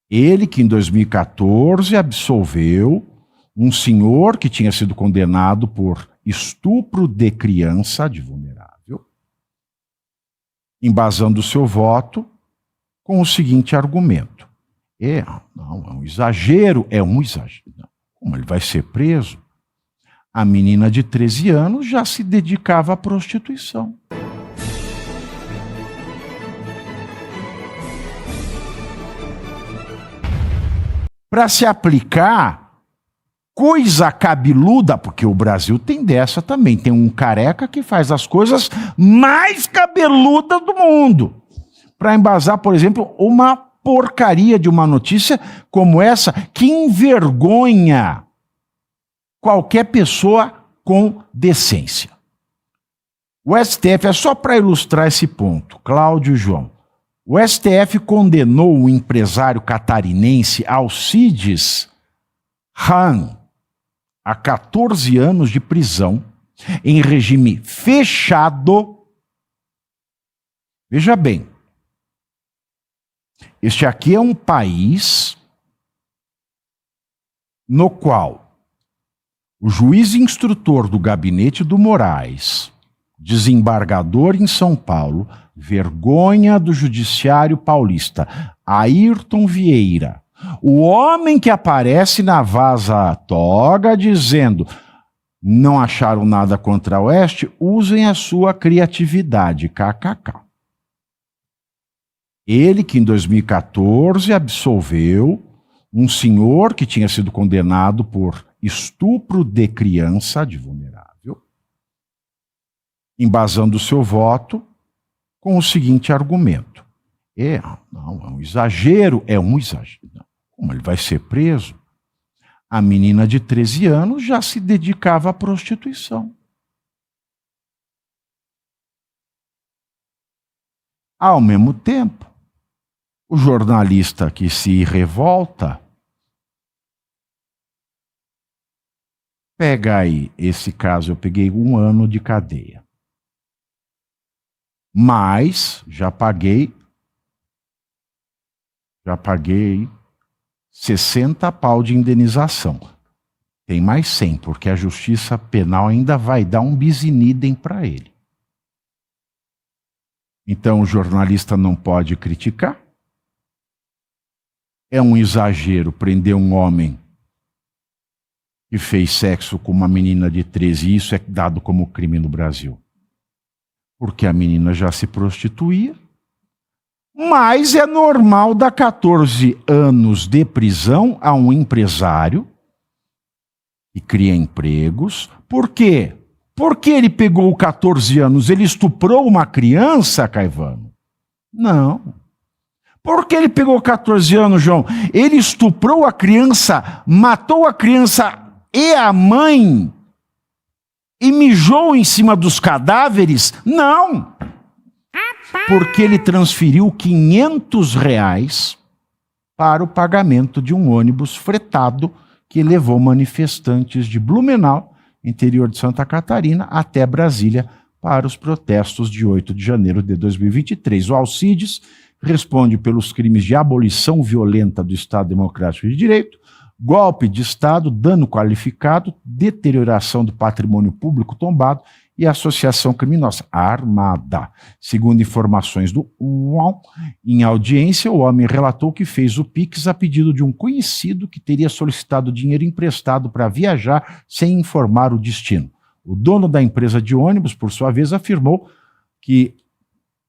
Ele que em 2014 absolveu um senhor que tinha sido condenado por estupro de criança de vulnerável, embasando o seu voto com o seguinte argumento. É um exagero. Como ele vai ser preso? A menina de 13 anos já se dedicava à prostituição. Para se aplicar coisa cabeluda, porque o Brasil tem dessa também, tem um careca que faz as coisas mais cabeludas do mundo. Para embasar, por exemplo, uma porcaria de uma notícia como essa, que envergonha qualquer pessoa com decência. O STF, é só para ilustrar esse ponto, Cláudio e João, o STF condenou o empresário catarinense Alcides Ran a 14 anos de prisão em regime fechado. Veja bem, este aqui é um país no qual o juiz instrutor do gabinete do Moraes, desembargador em São Paulo, vergonha do judiciário paulista, Ayrton Vieira, o homem que aparece na Vaza Toga dizendo: não acharam nada contra a Oeste, usem a sua criatividade, kkk. Ele que em 2014 absolveu um senhor que tinha sido condenado por estupro de criança de vulnerável, embasando o seu voto com o seguinte argumento. É um exagero. Como ele vai ser preso? A menina de 13 anos já se dedicava à prostituição. Ao mesmo tempo, o jornalista que se revolta, pega aí, esse caso eu peguei 1 ano de cadeia. Mas já paguei 60 pau de indenização. Tem mais 100, porque a Justiça Penal ainda vai dar um bis in idem para ele. Então o jornalista não pode criticar. É um exagero prender um homem que fez sexo com uma menina de 13, e isso é dado como crime no Brasil. Porque a menina já se prostituía. Mas é normal dar 14 anos de prisão a um empresário que cria empregos. Por quê? Porque ele pegou 14 anos, ele estuprou uma criança, Caivano? Não. Porque ele pegou 14 anos, João? Ele estuprou a criança, matou a criança e a mãe e mijou em cima dos cadáveres? Não. Porque ele transferiu R$500 para o pagamento de um ônibus fretado que levou manifestantes de Blumenau, interior de Santa Catarina, até Brasília para os protestos de 8 de janeiro de 2023. O Alcides responde pelos crimes de abolição violenta do Estado Democrático de Direito, golpe de Estado, dano qualificado, deterioração do patrimônio público tombado e associação criminosa armada. Segundo informações do UOL, em audiência, o homem relatou que fez o Pix a pedido de um conhecido que teria solicitado dinheiro emprestado para viajar sem informar o destino. O dono da empresa de ônibus, por sua vez, afirmou que,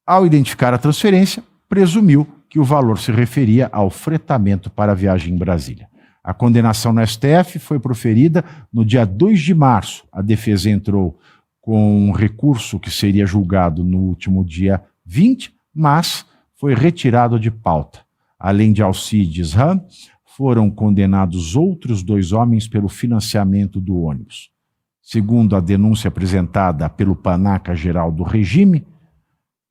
ao identificar a transferência, presumiu que o valor se referia ao fretamento para a viagem em Brasília. A condenação no STF foi proferida no dia 2 de março. A defesa entrou com um recurso que seria julgado no último dia 20, mas foi retirado de pauta. Além de Alcides Ran, foram condenados outros 2 homens pelo financiamento do ônibus. Segundo a denúncia apresentada pelo panaca-geral do regime,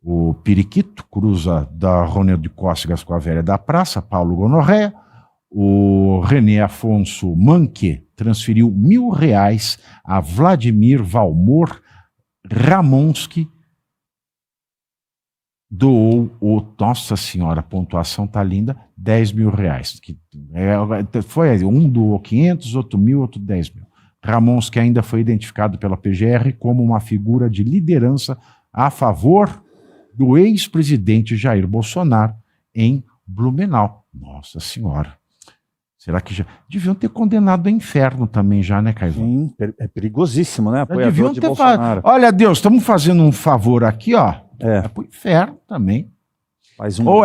o Periquito cruza da Ronald de Cócegas com a velha da praça, Paulo Gonorréia. O René Afonso Manque transferiu R$1.000 a Vladimir Valmor Ramonski doou, nossa senhora, a pontuação tá linda, 10 mil reais. Foi um doou 500, outro 1.000, outro 10 mil. Ramons, que ainda foi identificado pela PGR como uma figura de liderança a favor do ex-presidente Jair Bolsonaro em Blumenau. Nossa senhora. Será que já... Deviam ter condenado ao inferno também já, né, Caio? Sim, é perigosíssimo, né? Apoiador de Bolsonaro. Olha, Deus, estamos fazendo um favor aqui, ó. É pro inferno também. Faz um ou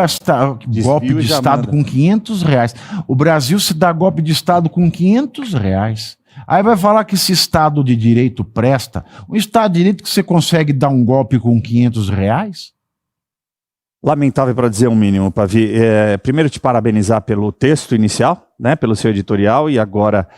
golpe de Estado com 500 reais. O Brasil se dá golpe de Estado com 500 reais. Aí vai falar que esse Estado de Direito presta. Um Estado de Direito que você consegue dar um golpe com 500 reais? Lamentável, para dizer o mínimo, Pavi. Primeiro, te parabenizar pelo texto inicial, né, pelo seu editorial, e agora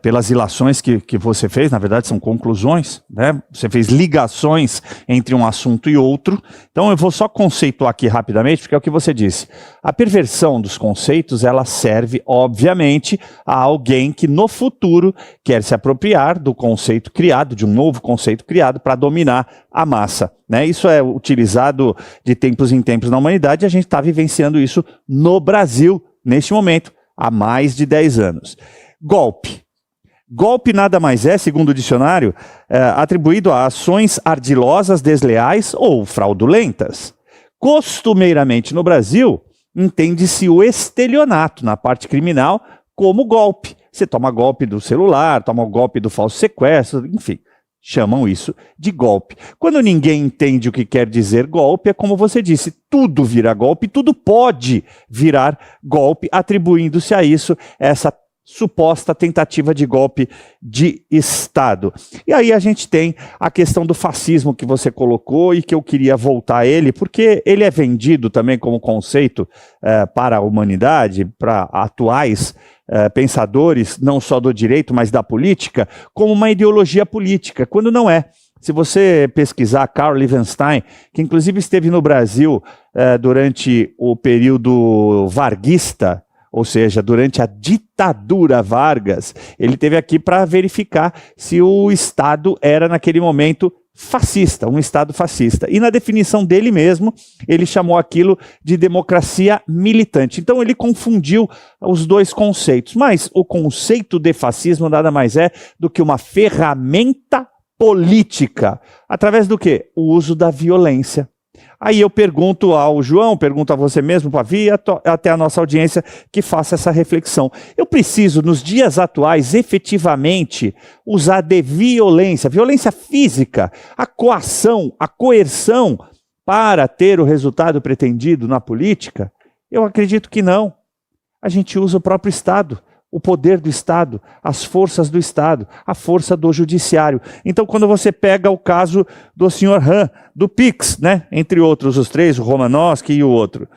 pelas ilações que você fez. Na verdade, são conclusões, né? Você fez ligações entre um assunto e outro. Então, eu vou só conceituar aqui rapidamente, porque é o que você disse. A perversão dos conceitos, ela serve, obviamente, a alguém que no futuro quer se apropriar do conceito criado, de um novo conceito criado, para dominar a massa, né? Isso é utilizado de tempos em tempos na humanidade, e a gente está vivenciando isso no Brasil, neste momento, há mais de 10 anos. Golpe. Golpe nada mais é, segundo o dicionário, atribuído a ações ardilosas, desleais ou fraudulentas. Costumeiramente no Brasil, entende-se o estelionato na parte criminal como golpe. Você toma golpe do celular, toma golpe do falso sequestro, enfim, chamam isso de golpe. Quando ninguém entende o que quer dizer golpe, é como você disse, tudo vira golpe, tudo pode virar golpe, atribuindo-se a isso essa suposta tentativa de golpe de Estado. E aí a gente tem a questão do fascismo que você colocou e que eu queria voltar a ele, porque ele é vendido também como conceito para a humanidade, para atuais pensadores, não só do direito, mas da política, como uma ideologia política, quando não é. Se você pesquisar Carl Liebenstein, que inclusive esteve no Brasil durante o período varguista, ou seja, durante a ditadura Vargas, ele esteve aqui para verificar se o Estado era, naquele momento, fascista, um Estado fascista. E na definição dele mesmo, ele chamou aquilo de democracia militante. Então ele confundiu os dois conceitos. Mas o conceito de fascismo nada mais é do que uma ferramenta política. Através do quê? O uso da violência. Aí eu pergunto ao João, pergunto a você mesmo, Pavi, até a nossa audiência, que faça essa reflexão. Eu preciso, nos dias atuais, efetivamente, usar de violência, violência física, a coação, a coerção, para ter o resultado pretendido na política? Eu acredito que não. A gente usa o próprio Estado, o poder do Estado, as forças do Estado, a força do judiciário. Então, quando você pega o caso do senhor Han, do Pix, né? Entre outros, os três, o Romanowski e o outro.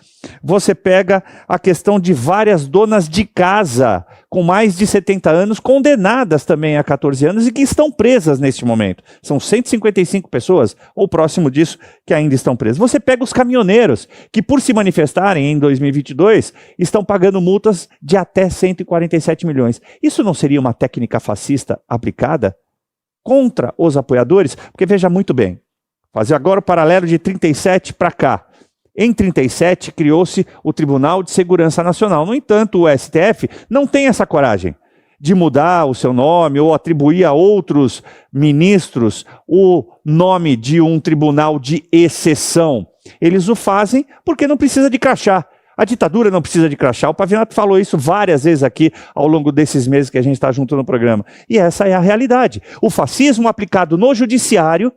Você pega a questão de várias donas de casa, com mais de 70 anos, condenadas também a 14 anos e que estão presas neste momento. São 155 pessoas, ou próximo disso, que ainda estão presas. Você pega os caminhoneiros, que por se manifestarem em 2022, estão pagando multas de até 147 milhões. Isso não seria uma técnica fascista aplicada contra os apoiadores? Porque veja muito bem, fazer agora o paralelo de 37 para cá. Em 37 criou-se o Tribunal de Segurança Nacional. No entanto, o STF não tem essa coragem de mudar o seu nome ou atribuir a outros ministros o nome de um tribunal de exceção. Eles o fazem porque não precisa de crachá. A ditadura não precisa de crachá. O Pavinato falou isso várias vezes aqui ao longo desses meses que a gente está junto no programa. E essa é a realidade. O fascismo aplicado no judiciário,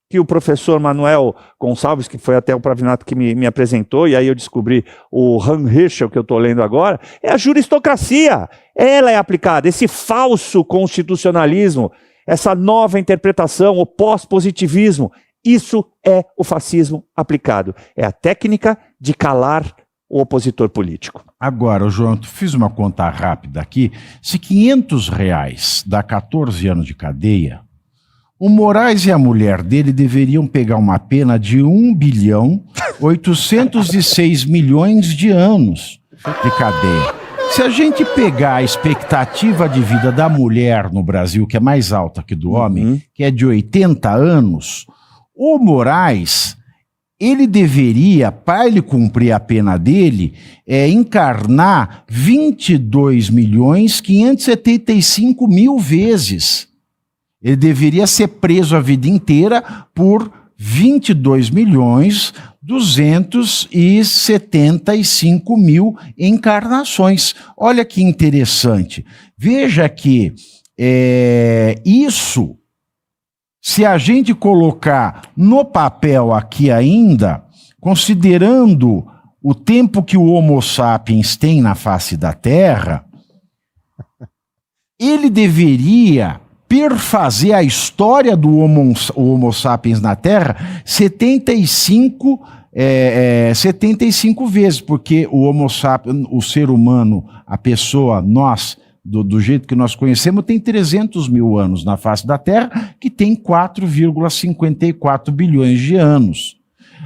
que o professor Manuel Gonçalves, que foi até o Pavinato que me apresentou, e aí eu descobri o Han Hirschel, que eu estou lendo agora, é a juristocracia. Ela é aplicada, esse falso constitucionalismo, essa nova interpretação, o pós-positivismo, isso é o fascismo aplicado. É a técnica de calar o opositor político. Agora, João, tu fiz uma conta rápida aqui. Se 500 reais dá 14 anos de cadeia, o Moraes e a mulher dele deveriam pegar uma pena de 1.806 milhões de anos de cadeia. Se a gente pegar a expectativa de vida da mulher no Brasil, que é mais alta que do homem, que é de 80 anos, o Moraes, ele deveria, para ele cumprir a pena dele, encarnar 22.575.000 vezes. Ele deveria ser preso a vida inteira por 22.275.000 encarnações. Olha que interessante. Veja que isso, se a gente colocar no papel aqui ainda, considerando o tempo que o Homo sapiens tem na face da Terra, ele deveria perfazer a história do Homo sapiens na Terra 75 vezes, porque o Homo sapiens, o ser humano, a pessoa, nós, do jeito que nós conhecemos, tem 300 mil anos na face da Terra, que tem 4,54 bilhões de anos.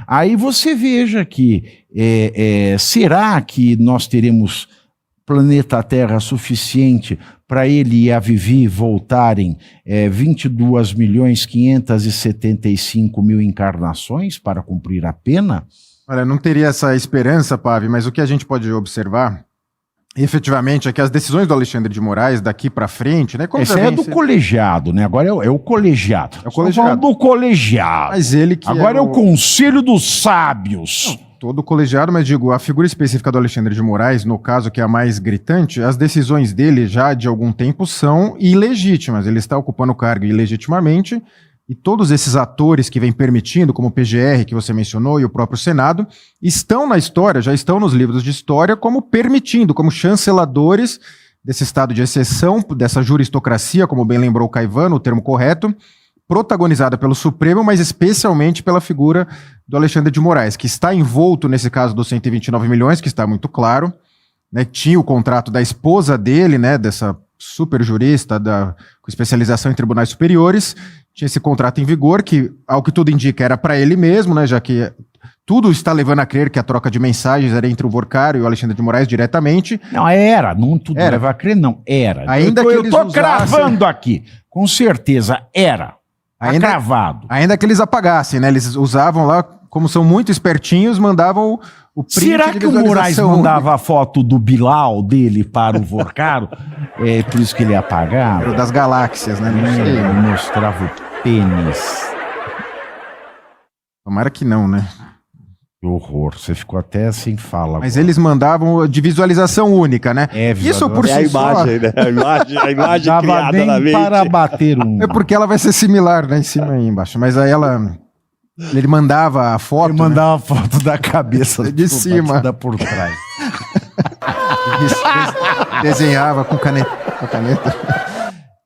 Aí você veja que, será que nós teremos planeta Terra suficiente para ele e a Vivi voltarem 22.575.000 encarnações para cumprir a pena? Olha, não teria essa esperança, Pavi, mas o que a gente pode observar, efetivamente, é que as decisões do Alexandre de Moraes daqui para frente, né? Esse é do colegiado, né? Agora é o colegiado. É o colegiado. Do colegiado. Mas ele que agora é o Conselho dos Sábios. Não, todo colegiado, mas digo, a figura específica do Alexandre de Moraes, no caso que é a mais gritante, as decisões dele já de algum tempo são ilegítimas. Ele está ocupando o cargo ilegitimamente e todos esses atores que vêm permitindo, como o PGR que você mencionou e o próprio Senado, estão na história, já estão nos livros de história como permitindo, como chanceladores desse estado de exceção, dessa juristocracia, como bem lembrou o Caivano, o termo correto, protagonizada pelo Supremo, mas especialmente pela figura do Alexandre de Moraes, que está envolto nesse caso dos 129 milhões, que está muito claro, né? Tinha o contrato da esposa dele, né, dessa super jurista com especialização em tribunais superiores, tinha esse contrato em vigor, que, ao que tudo indica, era para ele mesmo, né, já que tudo está levando a crer que a troca de mensagens era entre o Vorcário e o Alexandre de Moraes diretamente. Não, não tudo era. leva a crer, não, era. Ainda eu que estou cravando aqui, com certeza, era. Cravado. Ainda que eles apagassem, né, eles usavam lá, como são muito espertinhos, mandavam o print. Será que o Moraes mandava a foto do Bilal dele para o Vorcário? Por isso que ele apagava? Era das galáxias, né? Não sei. Mostrava o pênis. Tomara que não, né? Que horror, você ficou até sem fala. Mas agora. Eles mandavam de visualização única, né? Isso por si a imagem, né? A imagem criada na mente. Para bater um. É porque ela vai ser similar, né? Em cima e embaixo. Mas aí ele mandava a foto. Ele mandava a foto da cabeça de cima. Da por trás. Desenhava com caneta.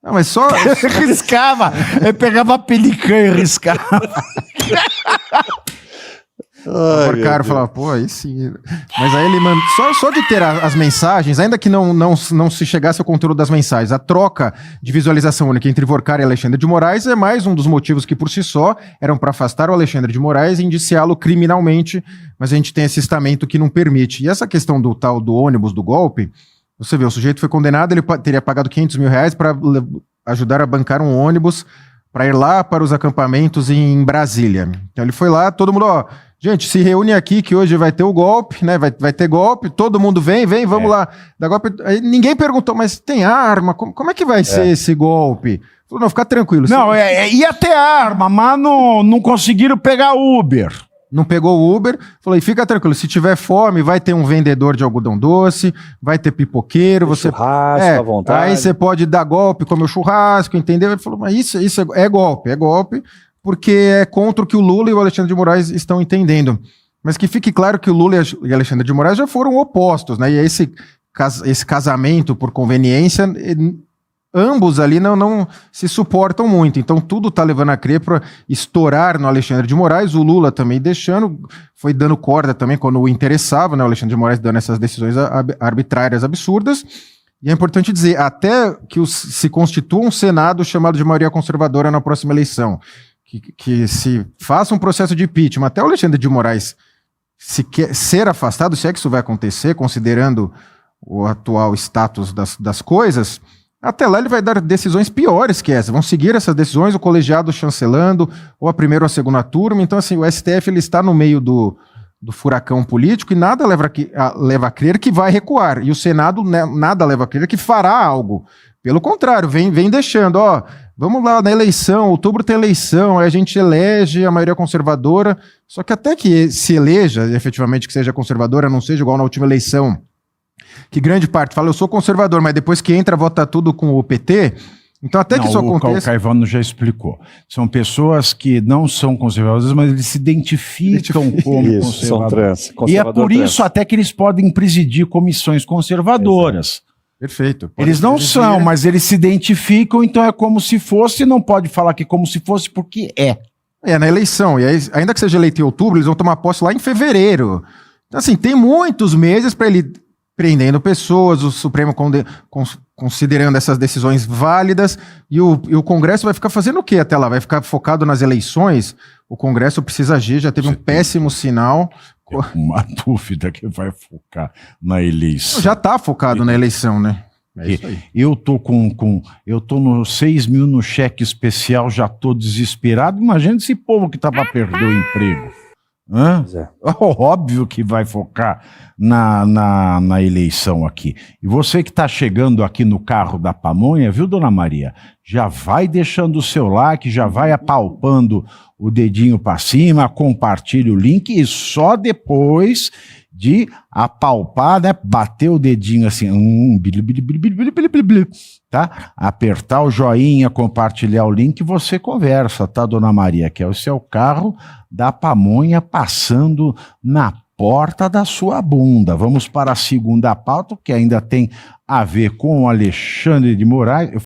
Não, mas só. Riscava. Ele pegava a pelicã e riscava. O Vorcário falava, pô, aí sim. Mas aí ele mandou. Só de ter as mensagens, ainda que não se chegasse ao conteúdo das mensagens, a troca de visualização única entre Vorcário e Alexandre de Moraes é mais um dos motivos que, por si só, eram para afastar o Alexandre de Moraes e indiciá-lo criminalmente, mas a gente tem esse estamento que não permite. E essa questão do tal do ônibus do golpe, você vê, o sujeito foi condenado, ele teria pagado R$500 mil para ajudar a bancar um ônibus para ir lá para os acampamentos em Brasília. Então ele foi lá, todo mundo, gente, se reúne aqui que hoje vai ter o golpe, né? Vai ter golpe, todo mundo vem, vamos lá. Da golpe. Aí ninguém perguntou, mas tem arma? Como é que vai ser esse golpe? Falou, não, fica tranquilo. Não, ia ter arma, mas não conseguiram pegar Uber. Não pegou o Uber, falou, e fica tranquilo, se tiver fome, vai ter um vendedor de algodão doce, vai ter pipoqueiro, você churrasco à vontade. Aí você pode dar golpe, comer o churrasco, entendeu? Ele falou, mas isso é golpe, porque é contra o que o Lula e o Alexandre de Moraes estão entendendo. Mas que fique claro que o Lula e Alexandre de Moraes já foram opostos, né? E esse casamento por conveniência, ambos ali não se suportam muito. Então tudo está levando a crer para estourar no Alexandre de Moraes, o Lula também foi dando corda também quando o interessava, né? O Alexandre de Moraes dando essas decisões arbitrárias absurdas. E é importante dizer, até que se constitua um Senado chamado de maioria conservadora na próxima eleição, que se faça um processo de impeachment, até o Alexandre de Moraes se quer ser afastado, se é que isso vai acontecer, considerando o atual status das coisas, Até lá ele vai dar decisões piores que essa. Vão seguir essas decisões, o colegiado chancelando, ou a primeira ou a segunda turma. Então, assim, o STF ele está no meio do furacão político e nada leva a crer que vai recuar. E o Senado nada leva a crer que fará algo. Pelo contrário, vem deixando, ó, vamos lá na eleição, outubro tem eleição, aí a gente elege a maioria conservadora, só que até que se eleja, efetivamente que seja conservadora, não seja igual na última eleição, que grande parte fala, eu sou conservador, mas depois que entra, vota tudo com o PT. Então, até que isso aconteça... O Caivano já explicou. São pessoas que não são conservadoras, mas eles se identificam como isso, conservadores. E é por isso até que eles podem presidir comissões conservadoras. Exato. Perfeito. Eles não são, mas eles se identificam, então é como se fosse, não pode falar que como se fosse, porque é. É, na eleição. E aí, ainda que seja eleito em outubro, eles vão tomar posse lá em fevereiro. Então, assim, tem muitos meses para ele prendendo pessoas, o Supremo considerando essas decisões válidas, e o Congresso vai ficar fazendo o quê até lá? Vai ficar focado nas eleições? O Congresso precisa agir, já teve um péssimo sinal. Uma dúvida que vai focar na eleição. Já está focado na eleição, né? É isso aí. Eu tô no 6 mil no cheque especial, já tô desesperado. Imagina esse povo que tá para perder o emprego. Óbvio que vai focar na eleição aqui. E você que está chegando aqui no carro da pamonha, viu, dona Maria? Já vai deixando o seu like, já vai apalpando o dedinho para cima, compartilha o link e só depois de apalpar, né, bater o dedinho assim, tá? Apertar o joinha, compartilhar o link, você conversa, tá, dona Maria? Que é o seu carro da pamonha passando na porta da sua bunda. Vamos para a segunda pauta, que ainda tem a ver com o Alexandre de Moraes.